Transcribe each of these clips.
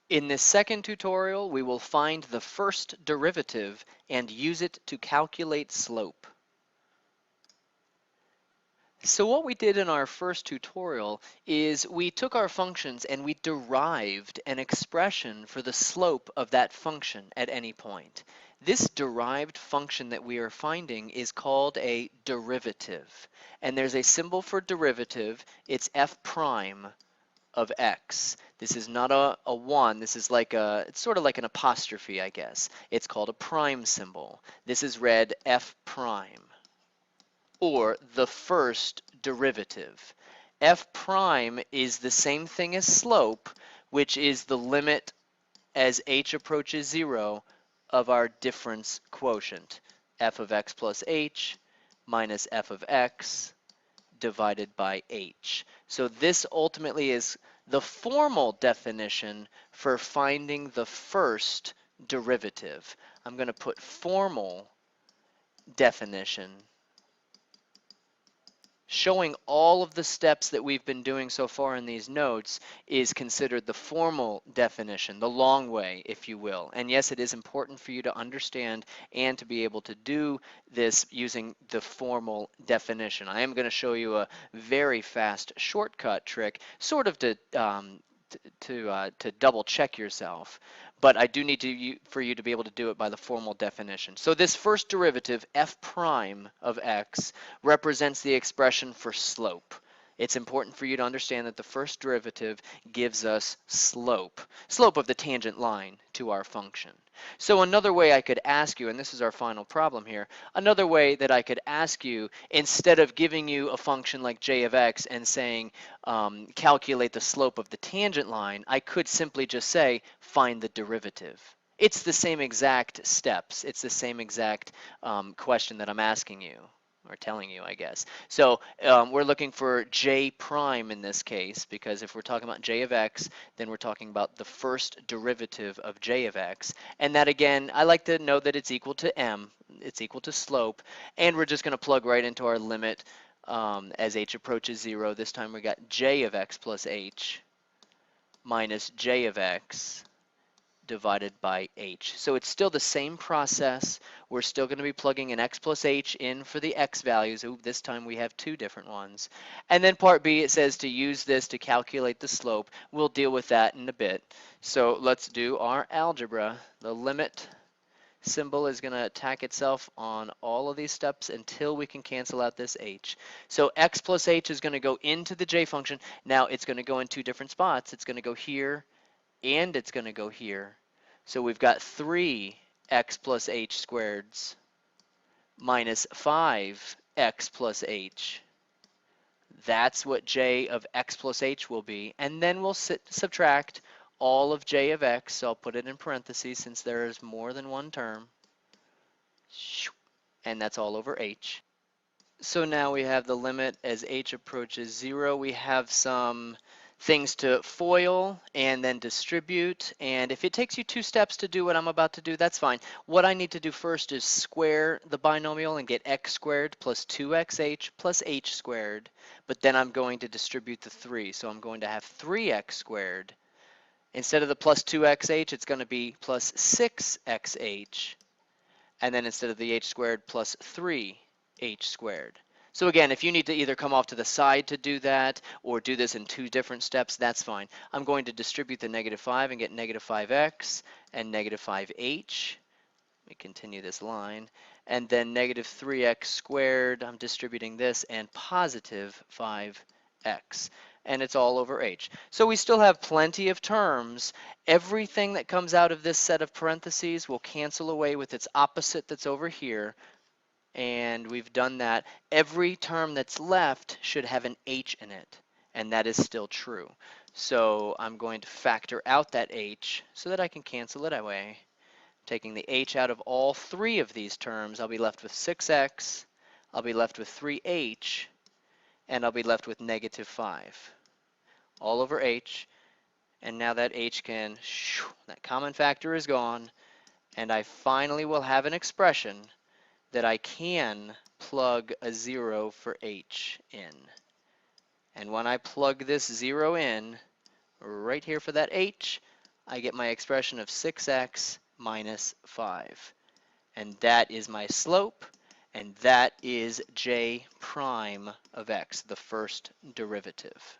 In this second tutorial, we will find the first derivative and use it to calculate slope. So what we did in our first tutorial is we took our functions and we derived an expression for the slope of that function at any point. This derived function that we are finding is called a derivative. And there's a symbol for derivative. It's f prime of x. This is not a 1. This is like it's sort of like an apostrophe, I guess. It's called a prime symbol. This is read f prime, or the first derivative. F prime is the same thing as slope, which is the limit as h approaches 0 of our difference quotient, f of x plus h minus f of x divided by h. So this ultimately is the formal definition for finding the first derivative. I'm going to put formal definition showing all of the steps that we've been doing so far in these notes is considered the formal definition, the long way, if you will. And yes, it is important for you to understand and to be able to do this using the formal definition. I am going to show you a very fast shortcut trick, sort of to double check yourself, but I do need for you to be able to do it by the formal definition. So this first derivative, f prime of x, represents the expression for slope. It's important for you to understand that the first derivative gives us slope of the tangent line to our function. So another way I could ask you, and this is our final problem here, another way that I could ask you, instead of giving you a function like j of x and saying calculate the slope of the tangent line, I could simply just say find the derivative. It's the same exact steps. It's the same exact question that I'm asking you, or telling you, I guess. So we're looking for j prime in this case, because if we're talking about j of x, then we're talking about the first derivative of j of x. And that, again, I like to know that it's equal to m. It's equal to slope. And we're just going to plug right into our limit as h approaches 0. This time we got j of x plus h minus j of x divided by h. So it's still the same process. We're still going to be plugging an x plus h in for the x values. Ooh, this time we have two different ones. And then part B, it says to use this to calculate the slope. We'll deal with that in a bit. So let's do our algebra. The limit symbol is going to attack itself on all of these steps until we can cancel out this h. So x plus h is going to go into the j function. Now it's going to go in two different spots. It's going to go here and it's going to go here. So we've got 3x plus h squareds minus 5x plus h. That's what j of x plus h will be. And then we'll subtract all of j of x. So I'll put it in parentheses since there is more than one term. And that's all over h. So now we have the limit as h approaches 0. We have some things to FOIL and then distribute, and if it takes you 2 steps to do what I'm about to do, that's fine. What I need to do first is square the binomial and get x squared plus 2xh plus h squared, but then I'm going to distribute the 3, so I'm going to have 3x squared. Instead of the plus 2xh, it's going to be plus 6xh, and then instead of the h squared, plus 3h squared. So again, if you need to either come off to the side to do that or do this in 2 different steps, that's fine. I'm going to distribute the negative 5 and get negative 5x and negative 5h. Let me continue this line. And then negative 3x squared, I'm distributing this, and positive 5x. And it's all over h. So we still have plenty of terms. Everything that comes out of this set of parentheses will cancel away with its opposite that's over here. And we've done that. Every term that's left should have an h in it, and that is still true. So I'm going to factor out that h so that I can cancel it away. Taking the h out of all 3 of these terms, I'll be left with 6x, I'll be left with 3h, and I'll be left with negative 5. All over h, and now that h can, that common factor is gone, and I finally will have an expression that I can plug a 0 for h in. And when I plug this 0 in, right here for that h, I get my expression of 6x minus 5. And that is my slope, and that is j prime of x, the first derivative.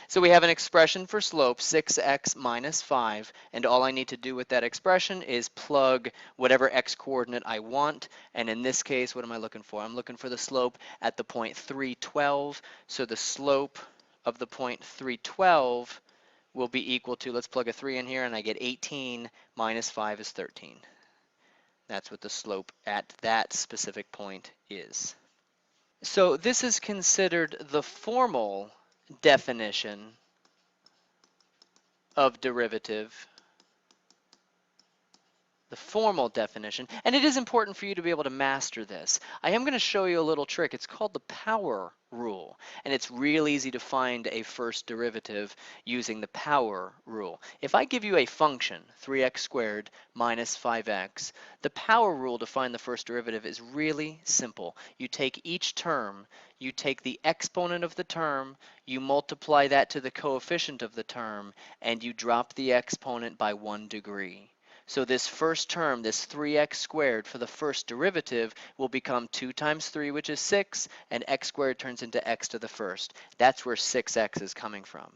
So we have an expression for slope, 6x minus 5, and all I need to do with that expression is plug whatever x coordinate I want, and in this case, what am I looking for? I'm looking for the slope at the point 312, so the slope of the point 312 will be equal to, let's plug a 3 in here, and I get 18 minus 5 is 13. That's what the slope at that specific point is. So this is considered the formal definition of derivative, the formal definition, and it is important for you to be able to master this. I am going to show you a little trick. It's called the power rule, and it's real easy to find a first derivative using the power rule. If I give you a function, 3x squared minus 5x, the power rule to find the first derivative is really simple. You take each term, you take the exponent of the term, you multiply that to the coefficient of the term, and you drop the exponent by 1 degree. So this first term, this 3x squared for the first derivative will become 2 times 3, which is 6, and x squared turns into x to the first. That's where 6x is coming from.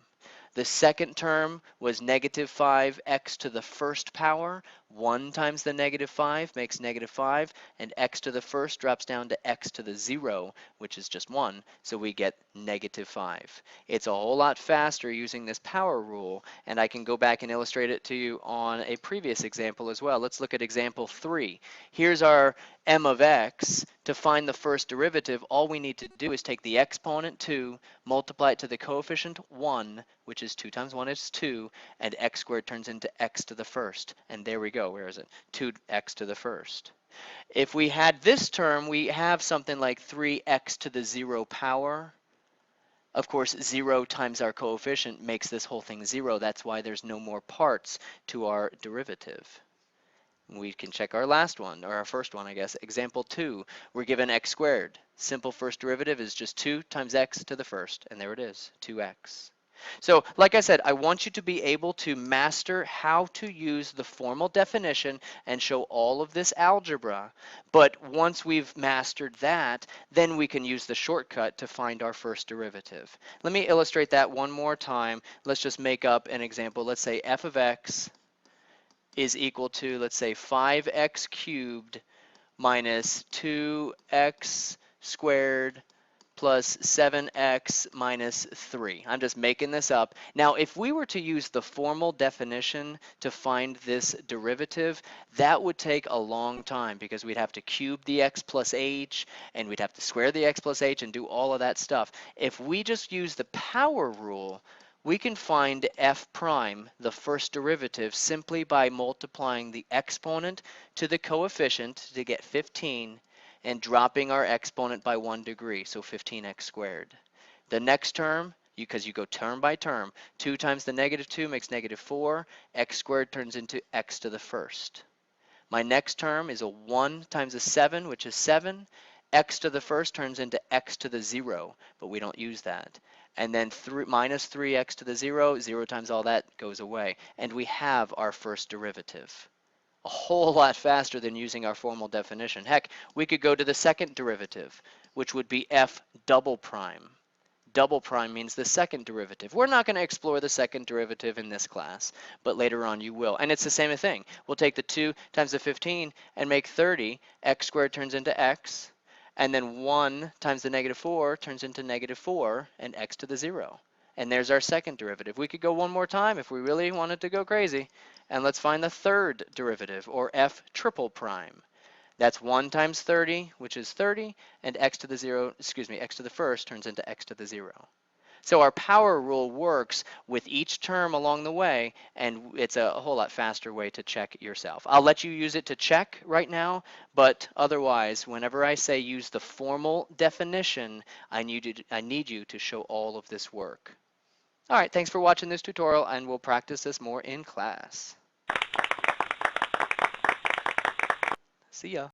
The second term was negative 5x to the first power. 1 times the negative 5 makes negative 5, and x to the first drops down to x to the 0, which is just 1, so we get negative 5. It's a whole lot faster using this power rule, and I can go back and illustrate it to you on a previous example as well. Let's look at example 3. Here's our m of x. To find the first derivative, all we need to do is take the exponent 2, multiply it to the coefficient 1, which is 2 times 1 is 2, and x squared turns into x to the first. And there we go. Where is it? 2x to the first. If we had this term, we have something like 3x to the 0 power. Of course, 0 times our coefficient makes this whole thing 0. That's why there's no more parts to our derivative. We can check our last one, or our first one, I guess. Example 2, we're given x squared. Simple first derivative is just 2 times x to the first, and there it is, 2x. So, like I said, I want you to be able to master how to use the formal definition and show all of this algebra. But once we've mastered that, then we can use the shortcut to find our first derivative. Let me illustrate that one more time. Let's just make up an example. Let's say f of x is equal to, let's say, 5x cubed minus 2x squared plus 7x minus 3. I'm just making this up. Now, if we were to use the formal definition to find this derivative, that would take a long time because we'd have to cube the x plus h, and we'd have to square the x plus h and do all of that stuff. If we just use the power rule, we can find f prime, the first derivative, simply by multiplying the exponent to the coefficient to get 15 and dropping our exponent by 1 degree, so 15x squared. The next term, because you go term by term, 2 times the negative 2 makes negative 4, x squared turns into x to the first. My next term is a 1 times a 7, which is 7. X to the first turns into x to the 0, but we don't use that. And then minus 3x to the 0, 0 times all that goes away. And we have our first derivative. A whole lot faster than using our formal definition. Heck, we could go to the second derivative, which would be f double prime. Double prime means the second derivative. We're not going to explore the second derivative in this class, but later on you will. And it's the same thing. We'll take the 2 times the 15 and make 30. X squared turns into x. And then 1 times the negative 4 turns into negative 4 and x to the 0. And there's our second derivative. We could go one more time if we really wanted to go crazy. And let's find the third derivative, or f triple prime. That's 1 times 30, which is 30, and x to the 0, excuse me, x to the first turns into x to the 0. So our power rule works with each term along the way, and it's a whole lot faster way to check yourself. I'll let you use it to check right now, but otherwise, whenever I say use the formal definition, I need you to show all of this work. All right, thanks for watching this tutorial, and we'll practice this more in class. See ya.